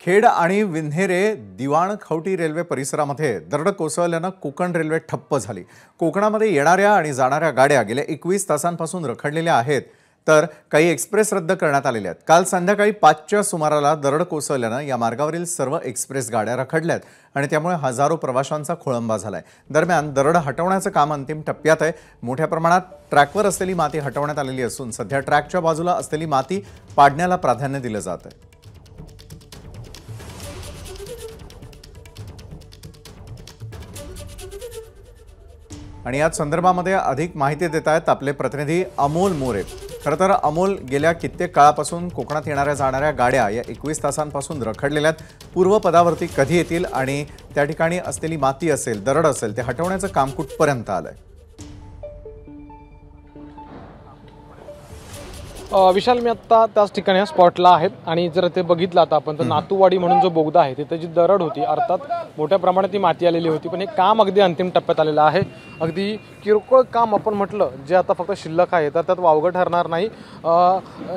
खेड आणि विन्हेरे दिवाणखवटी रेल्वे परिसरामध्ये दरड कोसळल्यानं कोकण रेल्वे ठप्प झाली। कोकणामध्ये येणाऱ्या आणि जाणाऱ्या गाड्या गेल्या 21 तासांपासून रखडलेल्या आहेत, तर काही एक्सप्रेस रद्द करण्यात आलेल्या आहेत। काल संध्याकाळी 5च्या सुमाराला दरड कोसळल्यानं या मार्गावरील सर्व एक्सप्रेस गाड्या रखडल्यात आणि त्यामुळे हजारो प्रवाशांचा खोळंबा झालाय। दरम्यान दरड हटवण्याचं काम अंतिम टप्प्यात आहे। मोठ्या प्रमाणात ट्रॅकवर असलेली माती हटवण्यात आलेली असून सध्या ट्रॅकच्या बाजूला असलेली माती पाडण्याला प्राधान्य दिलं जात आहे। आणि याच संदर्भामध्ये अधिक माहिती देत आहेत आपले प्रतिनिधी अमोल मोरे। खरं तर अमोल, गेल्या कित्येक काळापासून कोकणात येणाऱ्या जाणाऱ्या गाड्या या 21 तासांपासून रखडलेल्यात। पूर्वपदावरती कधी येतील आणि त्या ठिकाणी असलेली माती असेल, दरड असेल, ते हटवण्याचं काम कुठपर्यंत आलंय? विशाल, मी आत्ता त्याच ठिकाणी स्पॉटला आहे आणि जर ते बघितलं आता आपण तर नातूवाडी म्हणून जो बोगदा आहे तिथे जी दरड होती, अर्थात मोठ्या प्रमाणात ती माती आलेली होती, पण हे काम अगदी अंतिम टप्प्यात आलेलं आहे। अगदी किरकोळ काम आपण म्हटलं जे आता फक्त शिल्लक आहे तर त्यात वावगं ठरणार नाही।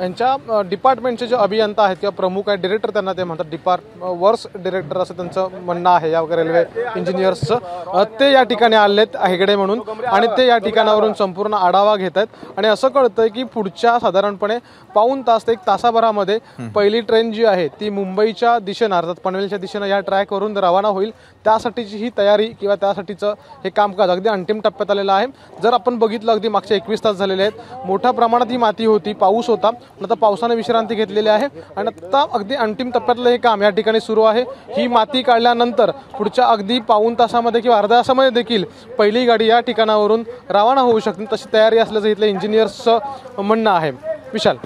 यांच्या डिपार्टमेंटचे जे अभियंता आहेत किंवा प्रमुख आहेत, डिरेक्टर त्यांना ते म्हणतात, वर्क्स डिरेक्टर असं त्यांचं म्हणणं आहे या रेल्वे इंजिनियर्सचं, ते या ठिकाणी आलेत हेगडे म्हणून आणि ते या ठिकाणावरून संपूर्ण आढावा घेत आहेत। आणि असं कळतंय की पुढच्या साधारणपणे पाऊण तास ते 1 तासाभरामध्ये पहिली ट्रेन जी आहे ती मुंबईच्या दिशेनं अर्थात पनवेलच्या दिशेनं या ट्रॅकवरून रवाना होईल। त्यासाठीची ही तयारी किंवा त्यासाठीचं हे कामकाज अगदी अंतिम टप्प्यात आलेलं आहे। जर आपण बघितलं अगदी मागचे 21 तास झालेले आहेत, मोठ्या प्रमाणात ही माती होती, पाऊस होता, आता पावसाने विश्रांती घेतलेली आहे आणि आता अगदी अंतिम टप्प्यातलं हे काम या ठिकाणी सुरू आहे। ही माती काढल्यानंतर पुढच्या अगदी पाऊण तासामध्ये किंवा अर्ध्या तासामध्ये देखील पहिली गाडी या ठिकाणावरून रवाना होऊ शकते, तशी तयारी असल्याचं इथल्या इंजिनियर्सचं म्हणणं आहे। विशाल,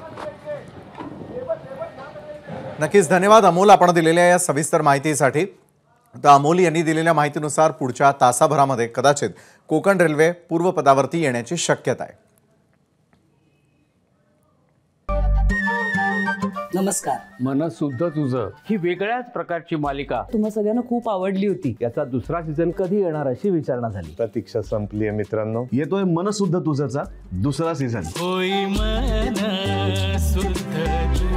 नक्कीच धन्यवाद अमोल, आपण दिलेल्या या सविस्तर माहितीसाठी। तर अमोल यांनी दिलेल्या माहितीनुसार पुढच्या तासाभरामध्ये कदाचित कोकण रेल्वे पूर्वपदावरती येण्याची शक्यता आहे। नमस्कार। मन शुद्ध तुझं ही वेगळ्याच प्रकारची मालिका तुम्हा सगळ्यांना खूप आवडली होती। याचा दुसरा सीझन कधी येणार अशी विचारणा झाली। प्रतीक्षा संपली आहे मित्रांनो, येतोय मन शुद्ध तुझंचा दुसरा सीझन। होई मन शुद्ध